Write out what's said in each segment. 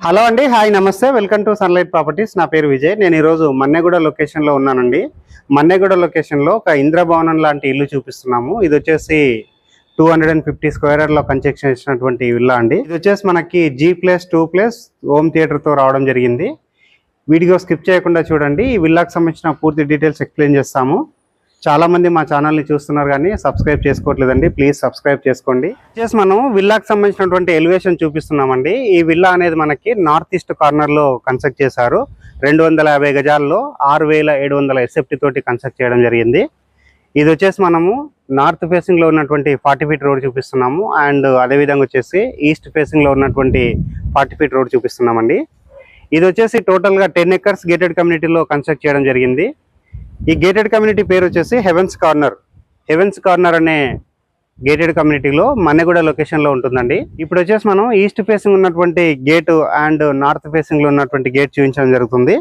Hello అండి, hi నమస్తే, welcome to sunlight properties. నా పేరు విజయ్. నేను ఈరోజు మన్నెగూడ లొకేషన్లో ఉన్నానండి. మన్నెగూడ లొకేషన్లో ఒక ఇంద్రభవనం లాంటి ఇల్లు చూపిస్తున్నాము. ఇది వచ్చేసి 250 స్క్వేర్ యార్డ్లో కన్స్ట్రక్షన్ చేసినటువంటి విల్లా అండి. ఇది వచ్చేసి మనకి G+2+ హోమ్ థియేటర్తో రావడం జరిగింది. వీడియో స్కిప్ చేయకుండా చూడండి. ఈ విల్లాకి సంబంధించిన పూర్తి డీటెయిల్స్ ఎక్స్ప్లెయిన్ చేస్తాము. చాలా మంది మా ఛానల్ని చూస్తున్నారు కానీ సబ్స్క్రైబ్ చేసుకోవట్లేదండి, ప్లీజ్ సబ్స్క్రైబ్ చేసుకోండి. వచ్చేసి మనం విల్లాకి సంబంధించినటువంటి ఎలివేషన్ చూపిస్తున్నామండి. ఈ విల్లా అనేది మనకి నార్త్ ఈస్ట్ కార్నర్లో కన్స్ట్రక్ట్ చేశారు. 250 గజాల్లో 6700 SFT తోటి కన్స్ట్రక్ట్ చేయడం జరిగింది. ఇది వచ్చేసి మనము నార్త్ ఫేసింగ్లో ఉన్నటువంటి 40 ఫీట్ రోడ్ చూపిస్తున్నాము. అండ్ అదేవిధంగా వచ్చేసి ఈస్ట్ ఫేసింగ్లో ఉన్నటువంటి 40 ఫీట్ రోడ్ చూపిస్తున్నామండి. ఇది వచ్చేసి టోటల్గా 10 ఎకర్స్ గేటెడ్ కమ్యూనిటీలో కన్స్ట్రక్ట్ చేయడం జరిగింది. ఈ గేటెడ్ కమ్యూనిటీ పేరు వచ్చేసి హెవెన్స్ కార్నర్ అనే గేటెడ్ కమ్యూనిటీలో మన్నెగూడ లొకేషన్లో ఉంటుందండి. ఇప్పుడు వచ్చేసి మనం ఈస్ట్ ఫేసింగ్ ఉన్నటువంటి గేటు అండ్ నార్త్ ఫేసింగ్లో ఉన్నటువంటి గేట్ చూపించడం జరుగుతుంది.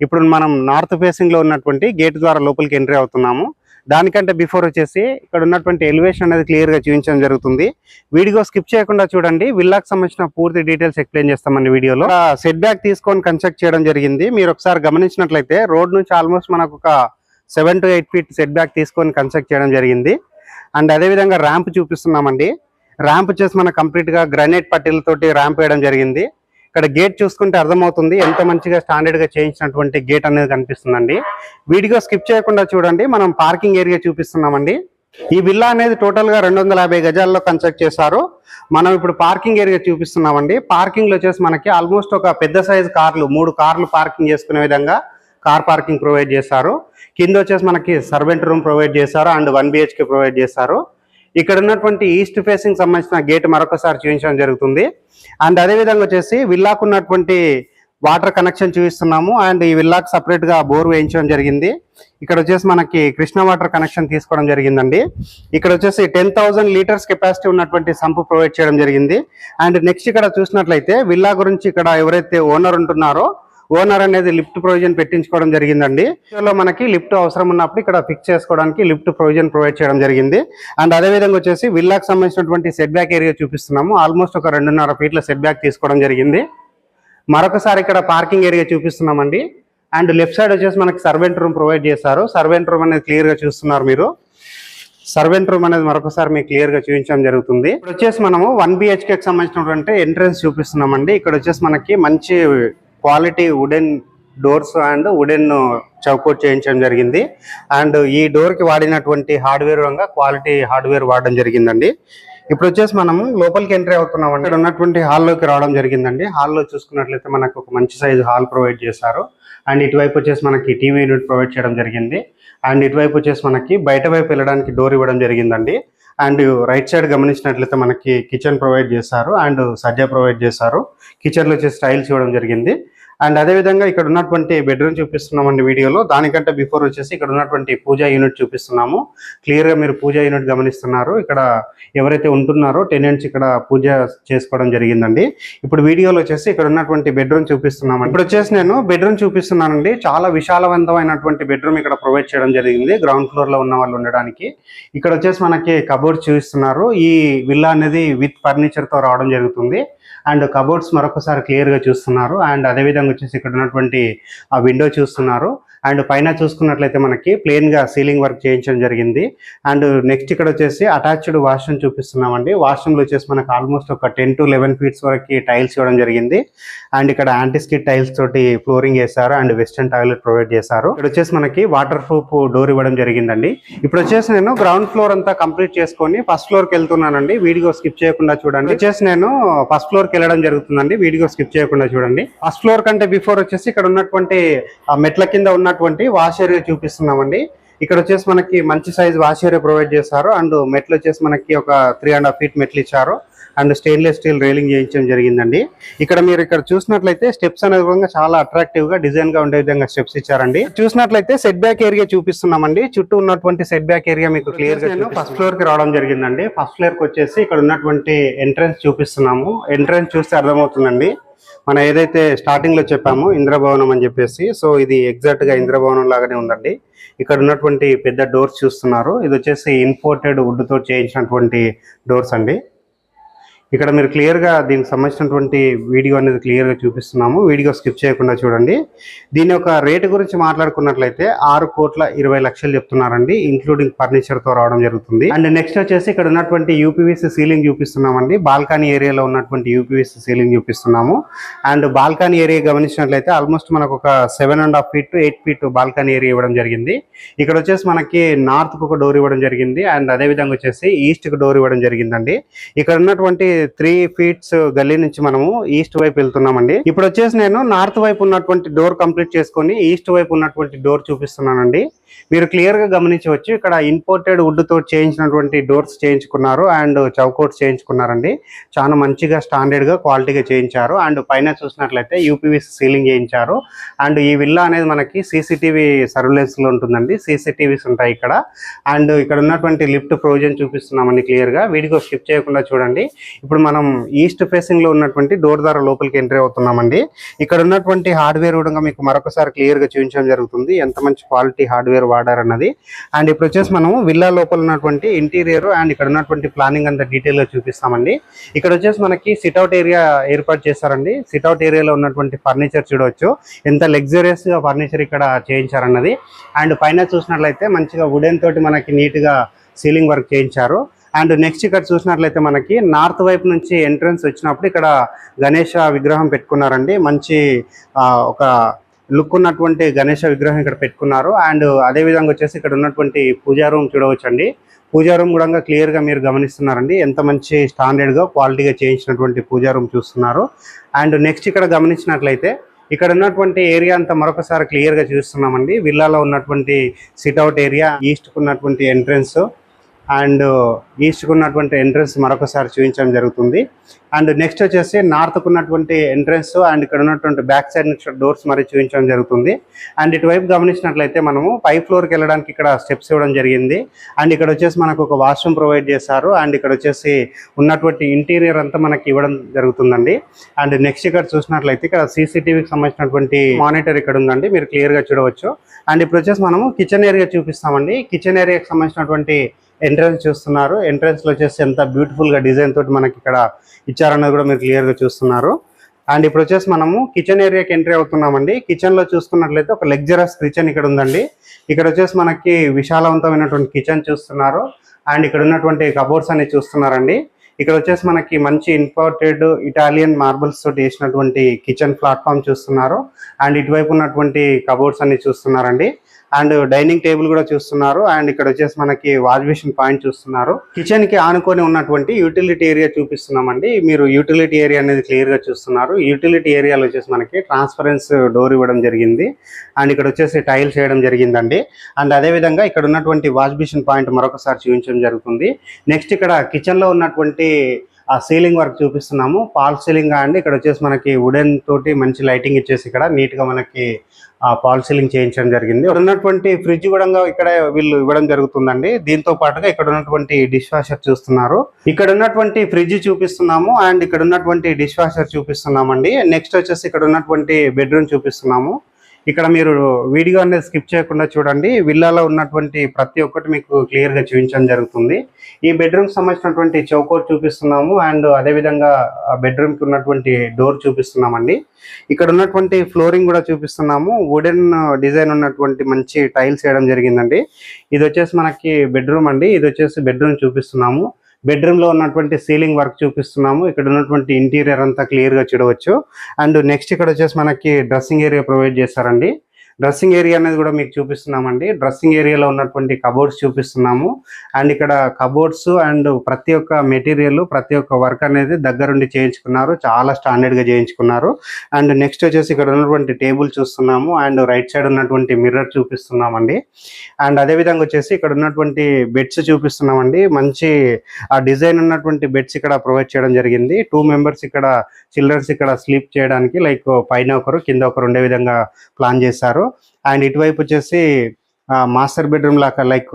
ఇప్పుడు మనం నార్త్ ఫేసింగ్లో ఉన్నటువంటి గేట్ ద్వారా లోపలికి ఎంట్రీ అవుతున్నాము. దానికంటే బిఫోర్ వచ్చేసి ఇక్కడ ఉన్నటువంటి ఎలివేషన్ అనేది క్లియర్గా చూపించడం జరుగుతుంది. వీడియో స్కిప్ చేయకుండా చూడండి. విల్లాకి సంబంధించిన పూర్తి డీటెయిల్స్ ఎక్స్ప్లెయిన్ చేస్తామండి వీడియోలో. సెట్ బ్యాక్ తీసుకొని కన్స్ట్రక్ట్ చేయడం జరిగింది. మీరు ఒకసారి గమనించినట్లయితే రోడ్ నుంచి ఆల్మోస్ట్ మనకు ఒక 7 to 8 ఫీట్ సెట్ బ్యాక్ తీసుకొని కన్స్ట్రక్ట్ చేయడం జరిగింది. అండ్ అదేవిధంగా ర్యాంప్ చూపిస్తున్నామండి. ర్యాంప్ వచ్చేసి మనకు కంప్లీట్గా గ్రానైట్ పట్టీలతోటి ర్యాంప్ వేయడం జరిగింది. ఇక్కడ గేట్ చూసుకుంటే అర్థమవుతుంది ఎంత మంచిగా స్టాండర్డ్గా చేయించినటువంటి గేట్ అనేది కనిపిస్తుందండి. వీడియో స్కిప్ చేయకుండా చూడండి. మనం పార్కింగ్ ఏరియా చూపిస్తున్నామండి. ఈ విల్లా అనేది టోటల్గా 250 గజాల్లో కన్స్ట్రక్ట్ చేశారు. మనం ఇప్పుడు పార్కింగ్ ఏరియా చూపిస్తున్నామండి. పార్కింగ్లో వచ్చేసి మనకి ఆల్మోస్ట్ ఒక పెద్ద సైజు కార్లు 3 కార్లు పార్కింగ్ చేసుకునే విధంగా కార్ పార్కింగ్ ప్రొవైడ్ చేశారు. కింద వచ్చేసి మనకి సర్వెంట్ రూమ్ ప్రొవైడ్ చేశారు అండ్ 1 BHK ప్రొవైడ్ చేశారు. ఇక్కడ ఉన్నటువంటి ఈస్ట్ ఫేసింగ్ సంబంధించిన గేట్ మరొకసారి చూపించడం జరుగుతుంది. అండ్ అదేవిధంగా వచ్చేసి విల్లాకు ఉన్నటువంటి వాటర్ కనెక్షన్ చూపిస్తున్నాము. అండ్ ఈ విల్లాకు సపరేట్గా బోర్ వేయించడం జరిగింది. ఇక్కడ వచ్చేసి మనకి కృష్ణ వాటర్ కనెక్షన్ తీసుకోవడం జరిగిందండి. ఇక్కడ వచ్చేసి 10,000 లీటర్స్ కెపాసిటీ ఉన్నటువంటి సంపు ప్రొవైడ్ చేయడం జరిగింది. అండ్ నెక్స్ట్ ఇక్కడ చూసినట్లయితే విల్లా గురించి ఇక్కడ ఎవరైతే ఓనర్ ఉంటున్నారో ఓనర్ అనేది లిఫ్ట్ ప్రొవిజన్ పెట్టించుకోవడం జరిగిందండి. మనకి లిఫ్ట్ అవసరం ఉన్నప్పుడు ఇక్కడ ఫిక్స్ చేసుకోవడానికి లిఫ్ట్ ప్రొవిజన్ ప్రొవైడ్ చేయడం జరిగింది. అండ్ అదేవిధంగా వచ్చేసి విల్లాకి సంబంధించినటువంటి సెట్ బ్యాక్ ఏరియా చూపిస్తున్నాము. ఆల్మోస్ట్ ఒక 2.5 ఫీట్ల సెట్ బ్యాక్ తీసుకోవడం జరిగింది. మరొకసారి ఇక్కడ పార్కింగ్ ఏరియా చూపిస్తున్నామండి. అండ్ లెఫ్ట్ సైడ్ వచ్చేసి మనకి సర్వెంట్ రూమ్ ప్రొవైడ్ చేశారు. సర్వెంట్ రూమ్ అనేది క్లియర్గా చూస్తున్నారు మీరు. సర్వెంట్ రూమ్ అనేది మరొకసారి మీకు క్లియర్గా చూపించడం జరుగుతుంది. ఇప్పుడు వచ్చేసి మనము 1 BHKకి సంబంధించినటువంటి ఎంట్రన్స్ చూపిస్తున్నామండి. ఇక్కడ వచ్చేసి మనకి మంచి quality wooden doors and wooden చౌకోట్ చేయించడం జరిగింది. అండ్ ఈ డోర్కి వాడినటువంటి హార్డ్వేర్ క్వాలిటీ హార్డ్వేర్ వాడడం జరిగిందండి. ఇప్పుడు వచ్చేసి మనము లోపలికి ఎంట్రీ అవుతున్నామండి. ఇక్కడ ఉన్నటువంటి హాల్లోకి రావడం జరిగిందండి. హాల్లో చూసుకున్నట్లయితే మనకు ఒక మంచి సైజు హాల్ ప్రొవైడ్ చేశారు. అండ్ ఇటువైపు వచ్చేసి మనకి టీవీ యూనిట్ ప్రొవైడ్ చేయడం జరిగింది. అండ్ ఇటువైపు వచ్చేసి మనకి బయట వైపు వెళ్ళడానికి డోర్ ఇవ్వడం జరిగిందండి. అండ్ రైట్ సైడ్ గమనించినట్లయితే మనకి కిచెన్ ప్రొవైడ్ చేశారు అండ్ సజ్జా ప్రొవైడ్ చేశారు. కిచెన్లో వచ్చేసి టైల్స్ ఇవ్వడం జరిగింది. అండ్ అదేవిధంగా ఇక్కడ ఉన్నటువంటి బెడ్రూమ్ చూపిస్తున్నామండి వీడియోలో. దానికంటే బిఫోర్ వచ్చేసి ఇక్కడ ఉన్నటువంటి పూజా యూనిట్ చూపిస్తున్నాము. క్లియర్గా మీరు పూజా యూనిట్ గమనిస్తున్నారు. ఇక్కడ ఎవరైతే ఉంటున్నారో టెనెంట్స్ ఇక్కడ పూజ చేసుకోవడం జరిగిందండి. ఇప్పుడు వీడియోలో వచ్చేసి ఇక్కడ ఉన్నటువంటి బెడ్రూమ్ చూపిస్తున్నామండి. ఇప్పుడు వచ్చేసి నేను బెడ్రూమ్ చూపిస్తున్నానండి. చాలా విశాలవంతమైనటువంటి బెడ్రూమ్ ఇక్కడ ప్రొవైడ్ చేయడం జరిగింది గ్రౌండ్ ఫ్లోర్లో ఉన్న వాళ్ళు ఉండడానికి. ఇక్కడ వచ్చేసి మనకి కబోర్డ్స్ చూపిస్తున్నారు. ఈ విల్లా అనేది విత్ ఫర్నిచర్తో రావడం జరుగుతుంది. అండ్ కబోర్డ్స్ మరొకసారి క్లియర్గా చూస్తున్నారు. అండ్ అదేవిధంగా వచ్చేసి ఇక్కడ ఉన్నటువంటి ఆ విండో చూస్తున్నారు. అండ్ పైన చూసుకున్నట్లయితే మనకి ప్లెయిన్గా సీలింగ్ వర్క్ చేయించడం జరిగింది. అండ్ నెక్స్ట్ ఇక్కడ వచ్చేసి అటాచ్డ్ వాష్రూమ్ చూపిస్తున్నామండి. వాష్రూమ్లో వచ్చేసి మనకు ఆల్మోస్ట్ ఒక 10 to 11 ఫీట్స్ వరకు టైల్స్ ఇవ్వడం జరిగింది. అండ్ ఇక్కడ యాంటీస్కిడ్ టైల్స్ తోటి ఫ్లోరింగ్ వేశారు అండ్ వెస్టర్న్ టాయిలెట్ ప్రొవైడ్ చేశారు. ఇక్కడ వచ్చేసి మనకి వాటర్ ప్రూఫ్ డోర్ ఇవ్వడం జరిగిందండి. ఇప్పుడు వచ్చేసి నేను గ్రౌండ్ ఫ్లోర్ అంతా కంప్లీట్ చేసుకొని ఫస్ట్ ఫ్లోర్కి వెళ్తున్నానండి. వీడియో స్కిప్ చేయకుండా చూడండి. వచ్చేసి నేను ఫస్ట్ ఫ్లోర్కి వెళ్ళడం జరుగుతుందండి. వీడియో స్కిప్ చేయకుండా చూడండి. ఫస్ట్ ఫ్లోర్ కంటే బిఫోర్ వచ్చేసి ఇక్కడ ఉన్నటువంటి మెట్ల కింద ఉన్నటువంటి వాష్ ఏరియా చూపిస్తున్నామండి. ఇక్కడ వచ్చేసి మనకి మంచి సైజ్ వాష్ ఏరియా ప్రొవైడ్ చేశారు. అండ్ మెట్లు వచ్చేసి మనకి ఒక 3.5 ఫీట్ మెట్లు ఇచ్చారు. అండ్ స్టెయిన్లెస్ స్టీల్ రైలింగ్ చేయించడం జరిగిందండి. ఇక్కడ మీరు ఇక్కడ చూసినట్లయితే స్టెప్స్ అనే విధంగా చాలా అట్రాక్టివ్ గా డిజైన్ గా ఉండే విధంగా స్టెప్స్ ఇచ్చారండి. చూసినట్లయితే సెట్ బ్యాక్ ఏరియా చూపిస్తున్నామండి. చుట్టూ ఉన్నటువంటి సెట్ బ్యాక్ ఏరియా మీకు క్లియర్ గా ఫస్ట్ ఫ్లోర్ కి రావడం జరిగిందండి. ఫస్ట్ ఫ్లోర్ కి వచ్చేసి ఇక్కడ ఉన్నటువంటి ఎంట్రన్స్ చూపిస్తున్నాము. ఎంట్రన్స్ చూస్తే అర్థమవుతుందండి. మనం ఏదైతే స్టార్టింగ్ లో చెప్పామో ఇంద్రభవనం అని చెప్పేసి, సో ఇది ఎగ్జాక్ట్ గా ఇంద్రభవనం లాగానే ఉందండి. ఇక్కడ ఉన్నటువంటి పెద్ద డోర్స్ చూస్తున్నారు. ఇది వచ్చేసి ఇంపోర్టెడ్ వుడ్ తో చేయించినటువంటి డోర్స్ అండి. ఇక్కడ మీరు క్లియర్గా దీనికి సంబంధించినటువంటి వీడియో అనేది క్లియర్గా చూపిస్తున్నాము. వీడియో స్కిప్ చేయకుండా చూడండి. దీని యొక్క రేటు గురించి మాట్లాడుకున్నట్లయితే 6,20,00,000 చెప్తున్నారండి, ఇంక్లూడింగ్ ఫర్నిచర్తో రావడం జరుగుతుంది. అండ్ నెక్స్ట్ వచ్చేసి ఇక్కడ ఉన్నటువంటి యూపీవీసీ సీలింగ్ చూపిస్తున్నామండి. బాల్కనీ ఏరియాలో ఉన్నటువంటి యూపీవీసీ సీలింగ్ చూపిస్తున్నాము. అండ్ బాల్కనీ ఏరియా గమనించినట్లయితే ఆల్మోస్ట్ మనకు ఒక 7.5 feet to 8 feet balcony area ఇవ్వడం జరిగింది. ఇక్కడ వచ్చేసి మనకి నార్త్కు ఒక డోర్ ఇవ్వడం జరిగింది. అండ్ అదేవిధంగా వచ్చేసి ఈస్ట్కి డోర్ ఇవ్వడం జరిగిందండి. ఇక్కడ ఉన్నటువంటి 3 feet గల్లీ నుంచి మనము ఈస్ట్ వైపు వెళ్తున్నామండి. ఇప్పుడు వచ్చేసి నేను నార్త్ వైపు ఉన్నటువంటి డోర్ కంప్లీట్ చేసుకొని ఈస్ట్ వైపు ఉన్నటువంటి డోర్ చూపిస్తున్నానండి. మీరు క్లియర్ గా గమనించవచ్చు, ఇక్కడ ఇంపోర్టెడ్ వుడ్ తో చేయించినటువంటి డోర్స్ చేయించుకున్నారు అండ్ చౌకోట్స్ చేయించుకున్నారండి. చాలా మంచిగా స్టాండర్డ్ గా క్వాలిటీగా చేయించారు. అండ్ పైన చూసినట్లయితే యూపీవీసీ సీలింగ్ చేయించారు. అండ్ ఈ విల్లా అనేది మనకి సీసీటీవీ సర్వేలెన్స్ లో ఉంటుందండి. సీసీటీవీస్ ఉంటాయి ఇక్కడ. అండ్ ఇక్కడ ఉన్నటువంటి లిఫ్ట్ ప్రొవిజన్ చూపిస్తున్నామండి క్లియర్ గా. వీడియో స్కిప్ చేయకుండా చూడండి. ఇప్పుడు మనం ఈస్ట్ ఫేసింగ్ లో ఉన్నటువంటి డోర్ ద్వారా లోపలికి ఎంట్రీ అవుతున్నామండి. ఇక్కడ ఉన్నటువంటి హార్డ్వేర్ కూడా మీకు మరొకసారి క్లియర్ గా చూపించడం జరుగుతుంది, ఎంత మంచి క్వాలిటీ హార్డ్వేర్ వాడారన్నది. అండ్ ఇప్పుడు వచ్చేసి మనం విల్లా లోపల ఉన్నటువంటి ఇంటీరియర్ అండ్ ఇక్కడ ఉన్నటువంటి ప్లానింగ్ అంతా డీటెయిల్ గా చూపిస్తామండి. ఇక్కడ వచ్చేసి మనకి సిట్అవుట్ ఏరియా ఏర్పాటు చేశారండి. సిట్అవుట్ ఏరియాలో ఉన్నటువంటి ఫర్నిచర్ చూడవచ్చు, ఎంత లగ్జరియస్ గా ఫర్నిచర్ ఇక్కడ చేయించారన్నది. అండ్ పైన చూసినట్లయితే మంచిగా వుడెన్ తోటి మనకి నీట్ గా సీలింగ్ వర్క్ చేయించారు. అండ్ నెక్స్ట్ ఇక్కడ చూసినట్లయితే మనకి నార్త్ వైపు నుంచి ఎంట్రన్స్ వచ్చినప్పుడు ఇక్కడ గణేష విగ్రహం పెట్టుకున్నారండి. మంచి ఒక లుక్ ఉన్నటువంటి గణేష విగ్రహం ఇక్కడ పెట్టుకున్నారు. అండ్ అదే విధంగా వచ్చేసి ఇక్కడ ఉన్నటువంటి పూజా రూమ్ చూడవచ్చు అండి. పూజా రూమ్ కూడా క్లియర్గా మీరు గమనిస్తున్నారండి, ఎంత మంచి స్టాండర్డ్గా క్వాలిటీగా చేయించినటువంటి పూజా రూమ్ చూస్తున్నారు. అండ్ నెక్స్ట్ ఇక్కడ గమనించినట్లయితే ఇక్కడ ఉన్నటువంటి ఏరియా అంతా మరొకసారి క్లియర్గా చూస్తున్నామండి. విల్లాలో ఉన్నటువంటి సిట్అవుట్ ఏరియా, ఈస్ట్కు ఉన్నటువంటి ఎంట్రన్స్ అండ్ ఈస్ట్కు ఉన్నటువంటి ఎంట్రన్స్ మరొకసారి చూపించడం జరుగుతుంది. అండ్ నెక్స్ట్ వచ్చేసి నార్త్కు ఉన్నటువంటి ఎంట్రన్స్ అండ్ ఇక్కడ ఉన్నటువంటి బ్యాక్ సైడ్ నుంచి డోర్స్ మరి చూపించడం జరుగుతుంది. అండ్ ఇటువైపు గమనించినట్లయితే మనము 5th floorకి వెళ్ళడానికి ఇక్కడ స్టెప్స్ ఇవ్వడం జరిగింది. అండ్ ఇక్కడ వచ్చేసి మనకు ఒక వాష్రూమ్ ప్రొవైడ్ చేశారు. అండ్ ఇక్కడ వచ్చేసి ఉన్నటువంటి ఇంటీరియర్ అంతా మనకి ఇవ్వడం జరుగుతుందండి. అండ్ నెక్స్ట్ ఇక్కడ చూసినట్లయితే ఇక్కడ సీసీటీవీకి సంబంధించినటువంటి మానిటర్ ఇక్కడ ఉందండి, మీరు క్లియర్గా చూడవచ్చు. అండ్ ఇప్పుడు వచ్చేసి మనము కిచెన్ ఏరియా చూపిస్తామండి. కిచెన్ ఏరియాకి సంబంధించినటువంటి ఎంట్రన్స్ చూస్తున్నారు. ఎంట్రన్స్ లో వచ్చేసి ఎంత బ్యూటిఫుల్ గా డిజైన్ తోటి మనకి ఇక్కడ ఇచ్చారన్నది కూడా మీరు క్లియర్ గా చూస్తున్నారు. అండ్ ఇప్పుడు వచ్చేసి మనము కిచెన్ ఏరియాకి ఎంట్రీ అవుతున్నామండి. కిచెన్ లో చూసుకున్నట్లయితే ఒక లగ్జరస్ కిచెన్ ఇక్కడ ఉందండి. ఇక్కడ వచ్చేసి మనకి విశాలవంతమైనటువంటి కిచెన్ చూస్తున్నారు. అండ్ ఇక్కడ ఉన్నటువంటి కబోర్డ్స్ అన్ని చూస్తున్నారండి. ఇక్కడ వచ్చేసి మనకి మంచి ఇంపోర్టెడ్ ఇటాలియన్ మార్బుల్స్ తోటి వేసినటువంటి కిచెన్ ప్లాట్ఫామ్ చూస్తున్నారు. అండ్ ఇటువైపు ఉన్నటువంటి కబోర్డ్స్ అన్ని చూస్తున్నారండి. అండ్ డైనింగ్ టేబుల్ కూడా చూస్తున్నారు. అండ్ ఇక్కడ వచ్చేసి మనకి వాష్ బేసిన్ పాయింట్ చూస్తున్నారు. కిచెన్ కి ఆనుకొని ఉన్నటువంటి యూటిలిటీ ఏరియా చూపిస్తున్నామండి. మీరు యూటిలిటీ ఏరియా అనేది క్లియర్ గా చూస్తున్నారు. యూటిలిటీ ఏరియాలో వచ్చేసి మనకి ట్రాన్స్పరెన్స్ డోర్ ఇవ్వడం జరిగింది. అండ్ ఇక్కడ వచ్చేసి టైల్స్ వేయడం జరిగిందండి. అండ్ అదే విధంగా ఇక్కడ ఉన్నటువంటి వాష్ బేసిన్ పాయింట్ మరొకసారి చూపించడం జరుగుతుంది. నెక్స్ట్ ఇక్కడ కిచెన్ లో ఉన్నటువంటి ఆ సీలింగ్ వర్క్ చూపిస్తున్నాము, పాల్ సీలింగ్. అండ్ ఇక్కడ వచ్చేసి మనకి వుడెన్ తోటి మంచి లైటింగ్ ఇచ్చేసి ఇక్కడ నీట్ గా మనకి పాల్ సీలింగ్ చేయించడం జరిగింది. ఇక్కడ ఉన్నటువంటి ఫ్రిడ్జ్ కూడా ఇక్కడ వీళ్ళు ఇవ్వడం జరుగుతుందండి. దీంతో పాటుగా ఇక్కడ ఉన్నటువంటి డిష్ వాషర్ చూస్తున్నారు. ఇక్కడ ఉన్నటువంటి ఫ్రిడ్జ్ చూపిస్తున్నాము అండ్ ఇక్కడ ఉన్నటువంటి డిష్ వాషర్ చూపిస్తున్నామండి. నెక్స్ట్ వచ్చేసి ఇక్కడ ఉన్నటువంటి బెడ్రూమ్ చూపిస్తున్నాము. ఇక్కడ మీరు వీడియో అనేది స్కిప్ చేయకుండా చూడండి. విల్లాలో ఉన్నటువంటి ప్రతి ఒక్కటి మీకు క్లియర్ గా చూపించడం జరుగుతుంది. ఈ బెడ్రూమ్ సంబంధించినటువంటి చౌకోట్ చూపిస్తున్నాము అండ్ అదేవిధంగా బెడ్రూమ్ కి ఉన్నటువంటి డోర్ చూపిస్తున్నామండి. ఇక్కడ ఉన్నటువంటి ఫ్లోరింగ్ కూడా చూపిస్తున్నాము. వుడెన్ డిజైన్ ఉన్నటువంటి మంచి టైల్స్ వేయడం జరిగిందండి. ఇది వచ్చేసి మనకి బెడ్రూమ్ అండి. ఇది వచ్చేసి బెడ్రూమ్ చూపిస్తున్నాము. బెడ్రూమ్ లో ఉన్నటువంటి సీలింగ్ వర్క్ చూపిస్తున్నాము. ఇక్కడ ఉన్నటువంటి ఇంటీరియర్ అంతా క్లియర్ గా చూడవచ్చు. అండ్ నెక్స్ట్ ఇక్కడ వచ్చేసి మనకి డ్రెస్సింగ్ ఏరియా ప్రొవైడ్ చేశారండి. డ్రెస్సింగ్ ఏరియా అనేది కూడా మీకు చూపిస్తున్నామండి. డ్రెస్సింగ్ ఏరియాలో ఉన్నటువంటి కబోర్డ్స్ చూపిస్తున్నాము. అండ్ ఇక్కడ కబోర్డ్స్ అండ్ ప్రతి ఒక్క మెటీరియల్, ప్రతి ఒక్క వర్క్ అనేది దగ్గరుండి చేయించుకున్నారు. చాలా స్టాండర్డ్ గా చేయించుకున్నారు. అండ్ నెక్స్ట్ వచ్చేసి ఇక్కడ ఉన్నటువంటి టేబుల్ చూస్తున్నాము అండ్ రైట్ సైడ్ ఉన్నటువంటి మిర్రర్ చూపిస్తున్నామండి. అండ్ అదే విధంగా వచ్చేసి ఇక్కడ ఉన్నటువంటి బెడ్స్ చూపిస్తున్నామండి. మంచి ఆ డిజైన్ ఉన్నటువంటి బెడ్స్ ఇక్కడ ప్రొవైడ్ చేయడం జరిగింది. 2 members ఇక్కడ చిల్డ్రన్స్ ఇక్కడ స్లీప్ చేయడానికి లైక్ పైన ఒకరు కింద ఒకరు ఉండే విధంగా ప్లాన్ చేశారు. అండ్ ఇటువైపు వచ్చేసి మాస్టర్ బెడ్రూమ్ లాగా లైక్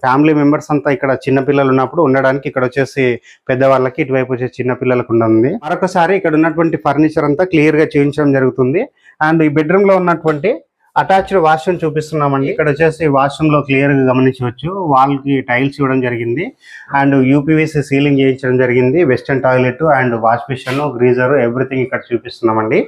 ఫ్యామిలీ మెంబర్స్ అంతా ఇక్కడ చిన్నపిల్లలు ఉన్నప్పుడు ఉండడానికి ఇక్కడ వచ్చేసి పెద్దవాళ్ళకి, ఇటువైపు వచ్చేసి చిన్నపిల్లలకు ఉంటుంది. మరొకసారి ఇక్కడ ఉన్నటువంటి ఫర్నిచర్ అంతా క్లియర్ గా చూపించడం జరుగుతుంది. అండ్ ఈ బెడ్రూమ్ లో ఉన్నటువంటి అటాచ్డ్ వాష్రూమ్ చూపిస్తున్నామండి. ఇక్కడ వచ్చేసి వాష్రూమ్ లో క్లియర్ గా గమనించవచ్చు, వాల్ కి టైల్స్ ఇవ్వడం జరిగింది అండ్ యూపీవీసీ సీలింగ్ చేయించడం జరిగింది. Western toilet and wash basin, greaser, everything ఇక్కడ చూపిస్తున్నామండి.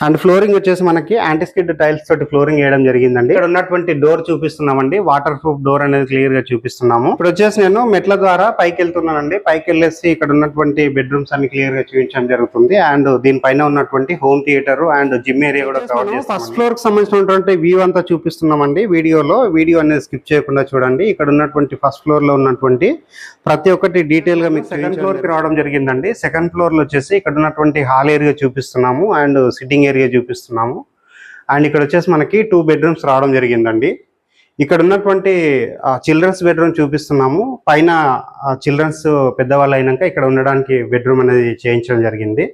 అండ్ ఫ్లోరింగ్ వచ్చేసి మనకి యాంటీ స్కిడ్ టైల్స్ తోటి ఫ్లోరింగ్ వేయడం జరిగిందండి. ఇక్కడ ఉన్నటువంటి డోర్ చూపిస్తున్నామండి, వాటర్ ప్రూఫ్ డోర్ అనేది క్లియర్ గా చూపిస్తున్నాము. ఇప్పుడు వచ్చేసి నేను మెట్ల ద్వారా పైకి వెళ్తున్నానండి. పైకి వెళ్ళేసి ఇక్కడ ఉన్నటువంటి బెడ్రూమ్స్ అన్ని క్లియర్ గా చూపించడం జరుగుతుంది. అండ్ దీనిపైన ఉన్నటువంటి home theatre and gym area కూడా కవర్ చేస్తాం. ఫస్ట్ ఫ్లోర్ కి సంబంధించినటువంటి వ్యూ అంతా చూపిస్తున్నామండి వీడియోలో. వీడియో అనేది స్కిప్ చేయకుండా చూడండి. ఇక్కడ ఉన్నటువంటి ఫస్ట్ ఫ్లోర్ లో ఉన్నటువంటి ప్రతి ఒక్కటి డీటెయిల్ గా మీకు సెకండ్ ఫ్లోర్ కి రావడం జరిగిందండి. సెకండ్ ఫ్లోర్ లో వచ్చేసి ఇక్కడ ఉన్నటువంటి హాల్ ఏరియా చూపిస్తున్నాము అండ్ సిట్టింగ్ ఏరియా చూపిస్తున్నాము. అండ్ ఇక్కడ వచ్చేసి మనకి 2 బెడ్రూమ్స్ రావడం జరిగిందండి. ఇక్కడ ఉన్నటువంటి చిల్డ్రన్స్ బెడ్రూమ్ చూపిస్తున్నాము. పైన చిల్డ్రన్స్ పెద్దవాళ్ళు అయినాక ఇక్కడ ఉండడానికి బెడ్రూమ్ అనేది చేయించడం జరిగింది.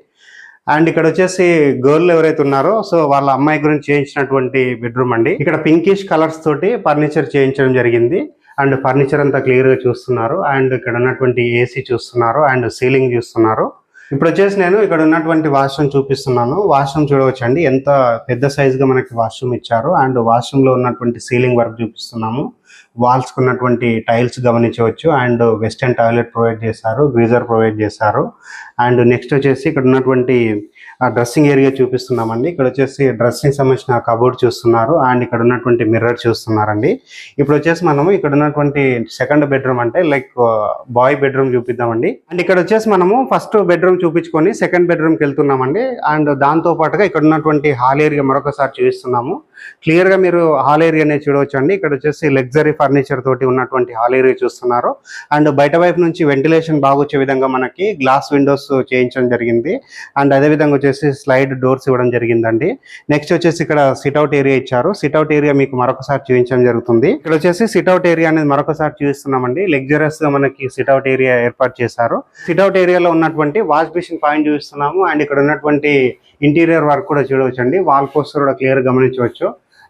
అండ్ ఇక్కడ వచ్చేసి గర్ల్ ఎవరైతే ఉన్నారో సో వాళ్ళ అమ్మాయి గురించి చేయించినటువంటి బెడ్రూమ్ అండి. ఇక్కడ పింకిష్ కలర్స్ తోటి ఫర్నిచర్ చేయించడం జరిగింది. అండ్ ఫర్నిచర్ అంతా క్లియర్ గా చూస్తున్నారు. అండ్ ఇక్కడ ఉన్నటువంటి ఏసీ చూస్తున్నారు అండ్ సీలింగ్ చూస్తున్నారు. ఇప్పుడు వచ్చేసి నేను ఇక్కడ ఉన్నటువంటి వాష్రూమ్ చూపిస్తున్నాను. వాష్రూమ్ చూడవచ్చండి, ఎంత పెద్ద సైజ్ గా మనకి వాష్రూమ్ ఇచ్చారు. అండ్ వాష్రూమ్ లో ఉన్నటువంటి సీలింగ్ వర్క్ చూపిస్తున్నాము. వాల్స్ కు ఉన్నటువంటి టైల్స్ గమనించవచ్చు. అండ్ వెస్టర్న్ టాయిలెట్ ప్రొవైడ్ చేశారు, గ్రీజర్ ప్రొవైడ్ చేశారు. అండ్ నెక్స్ట్ వచ్చేసి ఇక్కడ ఉన్నటువంటి డ్రెస్సింగ్ ఏరియా చూపిస్తున్నామండి. ఇక్కడ వచ్చేసి డ్రెస్సింగ్ సంబంధించిన కబోర్డ్ చూస్తున్నారు. అండ్ ఇక్కడ ఉన్నటువంటి మిర్రర్ చూస్తున్నారండి. ఇప్పుడు వచ్చేసి మనము ఇక్కడ ఉన్నటువంటి సెకండ్ బెడ్రూమ్ అంటే లైక్ బాయ్ బెడ్రూమ్ చూపిద్దామండి. అండ్ ఇక్కడ వచ్చేసి మనము ఫస్ట్ బెడ్రూమ్ చూపించుకొని సెకండ్ బెడ్రూమ్కి వెళ్తున్నామండి. అండ్ దాంతో పాటుగా ఇక్కడ ఉన్నటువంటి హాల్ ఏరియా మరొకసారి చూపిస్తున్నాము. క్లియర్ గా మీరు హాల్ ఏరియానే చూడవచ్చు అండి. ఇక్కడ వచ్చేసి లగ్జరీ ఫర్నిచర్ తోటి ఉన్నటువంటి హాల్ ఏరియా చూస్తున్నారు. అండ్ బయట వైపు నుంచి వెంటిలేషన్ బాగా వచ్చే విధంగా మనకి గ్లాస్ విండోస్ చేయించడం జరిగింది. అండ్ అదే విధంగా వచ్చేసి స్లైడ్ డోర్స్ ఇవ్వడం జరిగిందండి. నెక్స్ట్ వచ్చేసి ఇక్కడ సిట్అవుట్ ఏరియా ఇచ్చారు. సిట్అవుట్ ఏరియా మీకు మరొకసారి చూపించడం జరుగుతుంది. ఇక్కడ వచ్చేసి సిట్అవుట్ ఏరియా అనేది మరొకసారి చూపిస్తున్నామండి. లగ్జరియస్ గా మనకి సిట్అవుట్ ఏరియా ఏర్పాటు చేశారు. సిట్అవుట్ ఏరియాలో ఉన్నటువంటి వాష్ బేసిన్ పాయింట్ చూపిస్తున్నాము. అండ్ ఇక్కడ ఉన్నటువంటి ఇంటీరియర్ వర్క్ కూడా చూడవచ్చండి. వాల్ పోస్టర్ కూడా క్లియర్ గమనించవచ్చు.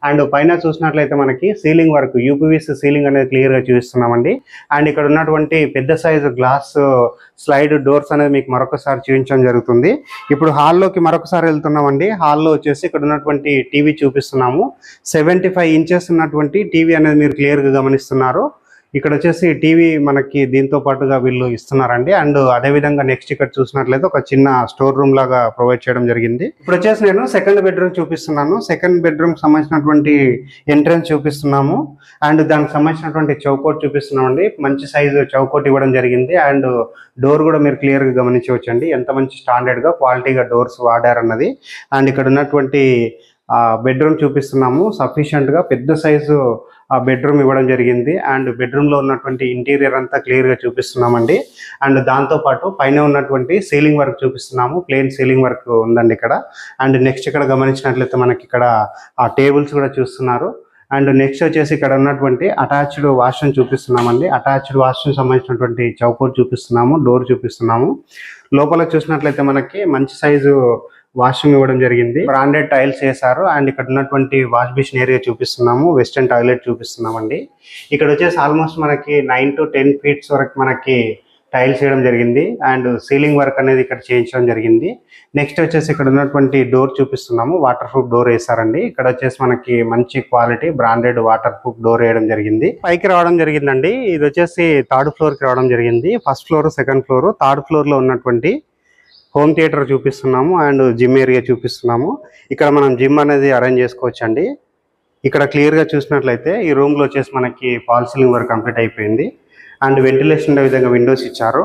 అండ్ పైన చూసినట్లయితే మనకి సీలింగ్ వర్క్ యూపీవీసీ సీలింగ్ అనేది క్లియర్ గా చూపిస్తున్నామండి. అండ్ ఇక్కడ ఉన్నటువంటి పెద్ద సైజు గ్లాస్ స్లైడ్ డోర్స్ అనేది మీకు మరొకసారి చూపించడం జరుగుతుంది. ఇప్పుడు హాల్లోకి మరొకసారి వెళ్తున్నామండి. హాల్లో వచ్చేసి ఇక్కడ ఉన్నటువంటి టీవీ చూపిస్తున్నాము. 75 ఇంచెస్ ఉన్నటువంటి టీవీ అనేది మీరు క్లియర్ గా గమనిస్తున్నారు. ఇక్కడ వచ్చేసి టీవీ మనకి దీంతో పాటుగా వీళ్ళు ఇస్తున్నారండి. అండ్ అదే విధంగా నెక్స్ట్ ఇక్కడ చూసినట్లయితే ఒక చిన్న స్టోర్ రూమ్ లాగా ప్రొవైడ్ చేయడం జరిగింది. ఇప్పుడు వచ్చేసి నేను సెకండ్ బెడ్రూమ్ చూపిస్తున్నాను. సెకండ్ బెడ్రూమ్ సంబంధించినటువంటి ఎంట్రన్స్ చూపిస్తున్నాము. అండ్ దానికి సంబంధించినటువంటి చౌకోట్ చూపిస్తున్నామండి. మంచి సైజు చౌకోట్ ఇవ్వడం జరిగింది. అండ్ డోర్ కూడా మీరు క్లియర్ గా గమనించవచ్చండి, ఎంత మంచి స్టాండర్డ్ గా క్వాలిటీగా డోర్స్ వాడారన్నది. అండ్ ఇక్కడ ఉన్నటువంటి బెడ్రూమ్ చూపిస్తున్నాము. సఫిషియంట్ గా పెద్ద సైజు బెడ్రూమ్ ఇవ్వడం జరిగింది. అండ్ బెడ్రూమ్ లో ఉన్నటువంటి ఇంటీరియర్ అంతా క్లియర్ గా చూపిస్తున్నామండి. అండ్ దాంతో పాటు పైన ఉన్నటువంటి సీలింగ్ వర్క్ చూపిస్తున్నాము. ప్లేన్ సీలింగ్ వర్క్ ఉందండి ఇక్కడ. అండ్ నెక్స్ట్ ఇక్కడ గమనించినట్లయితే మనకి ఇక్కడ టేబుల్స్ కూడా చూస్తున్నారు. అండ్ నెక్స్ట్ వచ్చేసి ఇక్కడ ఉన్నటువంటి అటాచ్డ్ వాష్రూమ్ చూపిస్తున్నామండి. అటాచ్డ్ వాష్రూమ్ సంబంధించినటువంటి చౌకోట్ చూపిస్తున్నాము, డోర్ చూపిస్తున్నాము. లోపల చూసినట్లయితే మనకి మంచి సైజు వాష్రూమ్ ఇవ్వడం జరిగింది. బ్రాండెడ్ టైల్స్ వేశారు. అండ్ ఇక్కడ ఉన్నటువంటి వాష్ బేసిన్ ఏరియా చూపిస్తున్నాము. వెస్టర్న్ టాయిలెట్ చూపిస్తున్నామండి. ఇక్కడ వచ్చేసి ఆల్మోస్ట్ మనకి 9 to 10 ఫీట్స్ వరకు మనకి టైల్స్ వేయడం జరిగింది. అండ్ సీలింగ్ వర్క్ అనేది ఇక్కడ చేయించడం జరిగింది. నెక్స్ట్ వచ్చేసి ఇక్కడ ఉన్నటువంటి డోర్ చూపిస్తున్నాము. వాటర్ ప్రూఫ్ డోర్ వేసారండి. ఇక్కడ వచ్చేసి మనకి మంచి quality branded water proof door వేయడం జరిగింది. పైకి రావడం జరిగిందండి. ఇది వచ్చేసి థర్డ్ ఫ్లోర్ కి రావడం జరిగింది. First floor, second floor, third floor లో ఉన్నటువంటి హోమ్ థియేటర్ చూపిస్తున్నాము. అండ్ జిమ్ ఏరియా చూపిస్తున్నాము. ఇక్కడ మనం జిమ్ అనేది అరేంజ్ చేసుకోవచ్చు అండి. ఇక్కడ క్లియర్ గా చూసినట్లయితే ఈ రూమ్ లో వచ్చేసి మనకి ఫాల్ సీలింగ్ వర్క్ కంప్లీట్ అయిపోయింది. అండ్ వెంటిలేషన్ విధంగా విండోస్ ఇచ్చారు.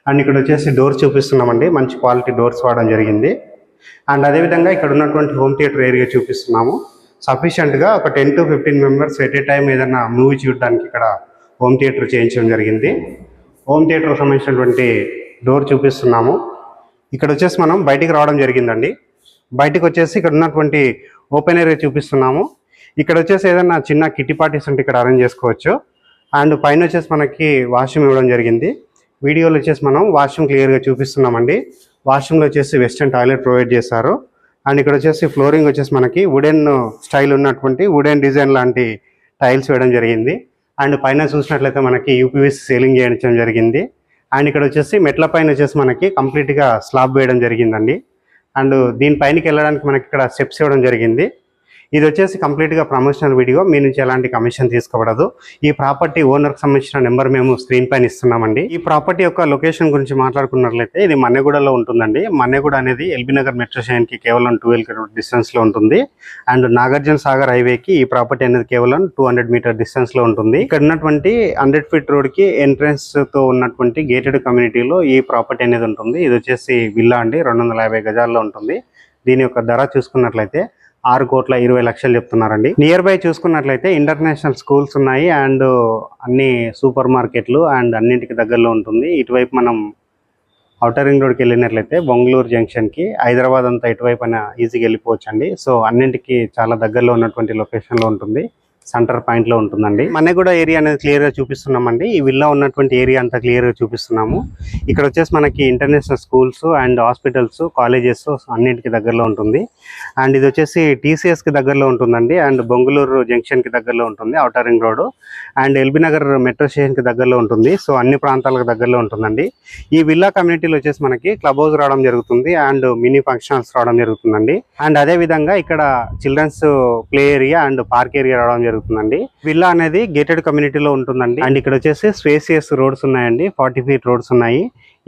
అండ్ ఇక్కడ వచ్చేసి డోర్స్ చూపిస్తున్నామండి. మంచి క్వాలిటీ డోర్స్ వాడడం జరిగింది. అండ్ అదేవిధంగా ఇక్కడ ఉన్నటువంటి హోమ్ థియేటర్ ఏరియా చూపిస్తున్నాము. సఫిషియెంట్గా ఒక 10 to 15 members at a time ఏదైనా మూవీ చూడడానికి ఇక్కడ హోమ్ థియేటర్ చేయించడం జరిగింది. హోమ్ థియేటర్ సంబంధించినటువంటి డోర్ చూపిస్తున్నాము. ఇక్కడ వచ్చేసి మనం బయటికి రావడం జరిగిందండి. బయటకు వచ్చేసి ఇక్కడ ఉన్నటువంటి ఓపెన్ ఏరియా చూపిస్తున్నాము. ఇక్కడ వచ్చేసి ఏదైనా చిన్న కిట్టి పార్టీస్ ఉంటే ఇక్కడ అరేంజ్ చేసుకోవచ్చు. అండ్ పైన వచ్చేసి మనకి వాష్రూమ్ ఇవ్వడం జరిగింది. వీడియోలో వచ్చేసి మనం వాష్రూమ్ క్లియర్గా చూపిస్తున్నామండి. వాష్రూమ్లో వచ్చేసి వెస్టర్న్ టాయిలెట్ ప్రొవైడ్ చేశారు. అండ్ ఇక్కడ వచ్చేసి ఫ్లోరింగ్ వచ్చేసి మనకి వుడెన్ స్టైల్ ఉన్నటువంటి వుడెన్ డిజైన్ లాంటి టైల్స్ వేయడం జరిగింది. అండ్ పైన చూసినట్లయితే మనకి యూపీవీసీ సీలింగ్ చేయించడం జరిగింది. అండ్ ఇక్కడ వచ్చేసి మెట్ల పైన వచ్చేసి మనకి కంప్లీట్గా స్లాబ్ వేయడం జరిగిందండి. అండ్ దీనిపైనకి వెళ్ళడానికి మనకి ఇక్కడ స్టెప్స్ ఇవ్వడం జరిగింది. ఇది వచ్చేసి కంప్లీట్గా ప్రమోషనల్ వీడియో, మీ నుంచి ఎలాంటి కమిషన్ తీసుకోబడదు. ఈ ప్రాపర్టీ ఓనర్కి సంబంధించిన నెంబర్ మేము స్క్రీన్ పైన ఇస్తున్నామండి. ఈ ప్రాపర్టీ యొక్క లొకేషన్ గురించి మాట్లాడుకున్నట్లయితే ఇది మన్నెగూడలో ఉంటుందండి. మన్నెగూడ అనేది ఎల్బీ నగర్ మెట్రో స్టేషన్కి కేవలం 12 km డిస్టెన్స్లో ఉంటుంది. అండ్ నాగార్జున సాగర్ హైవేకి ఈ ప్రాపర్టీ అనేది కేవలం 200 మీటర్ డిస్టెన్స్లో ఉంటుంది. ఇక్కడ ఉన్నటువంటి 100 ఫీట్ రోడ్కి ఎంట్రన్స్తో ఉన్నటువంటి గేటెడ్ కమ్యూనిటీలో ఈ ప్రాపర్టీ అనేది ఉంటుంది. ఇది వచ్చేసి విల్లా అండి, 250 గజాల్లో ఉంటుంది. దీని యొక్క ధర చూసుకున్నట్లయితే 6,20,00,000 చెప్తున్నారండి. నియర్ బై చూసుకున్నట్లయితే ఇంటర్నేషనల్ స్కూల్స్ ఉన్నాయి అండ్ అన్ని సూపర్ మార్కెట్లు అండ్ అన్నింటికి దగ్గరలో ఉంటుంది. ఇటువైపు మనం ఔటర్ రింగ్ రోడ్కి వెళ్ళినట్లయితే బొంగళూరు జంక్షన్కి, హైదరాబాద్ అంతా ఇటువైపు అయినా ఈజీగా వెళ్ళిపోవచ్చు అండి. సో అన్నింటికి చాలా దగ్గరలో ఉన్నటువంటి లొకేషన్లో ఉంటుంది, సెంటర్ పాయింట్లో ఉంటుందండి. మన్నెగూడ ఏరియా అనేది క్లియర్గా చూపిస్తున్నామండి. ఈ విల్లా ఉన్నటువంటి ఏరియా అంతా క్లియర్గా చూపిస్తున్నాము. ఇక్కడ వచ్చేసి మనకి international schools and hospitals, colleges అన్నింటికి దగ్గరలో ఉంటుంది. అండ్ ఇది వచ్చేసి టీసీఎస్కి దగ్గరలో ఉంటుందండి. అండ్ బొంగళూరు జంక్షన్కి దగ్గరలో ఉంటుంది outer ring road. And LB Nagar metro స్టేషన్కి దగ్గరలో ఉంటుంది. సో అన్ని ప్రాంతాలకు దగ్గరలో ఉంటుందండి. ఈ విల్లా కమ్యూనిటీలో వచ్చేసి మనకి క్లబ్ హౌస్ రావడం జరుగుతుంది అండ్ మినీ ఫంక్షన్స్ రావడం జరుగుతుందండి. అండ్ అదే విధంగా ఇక్కడ children's play area and park area రావడం జరుగుతుందండి. విల్లా అనేది గేటెడ్ కమ్యూనిటీలో ఉంటుందండి. అండ్ ఇక్కడ వచ్చేసి స్పేసియస్ రోడ్స్ ఉన్నాయండి, 40 ఫీట్ రోడ్స్ ఉన్నాయి.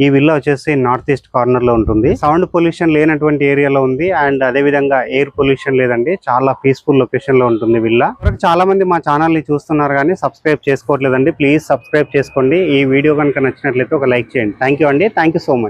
ఈ విల్లా వచ్చేసి నార్త్ ఈస్ట్ కార్నర్ లో ఉంటుంది. సౌండ్ పొల్యూషన్ లేనటువంటి ఏరియాలో ఉంది అండ్ అదే విధంగా ఎయిర్ పొల్యూషన్ లేదండి. చాలా పీస్ఫుల్ లొకేషన్ లో ఉంటుంది విల్లా. చాలా మంది మా ఛానల్ ని చూస్తున్నారు కానీ సబ్స్క్రైబ్ చేసుకోవట్లేదండి. ప్లీజ్ సబ్స్క్రైబ్ చేసుకోండి. ఈ వీడియో కనుక నచ్చినట్లయితే ఒక లైక్ చేయండి. థ్యాంక్ యూ అండి. Thank you so much.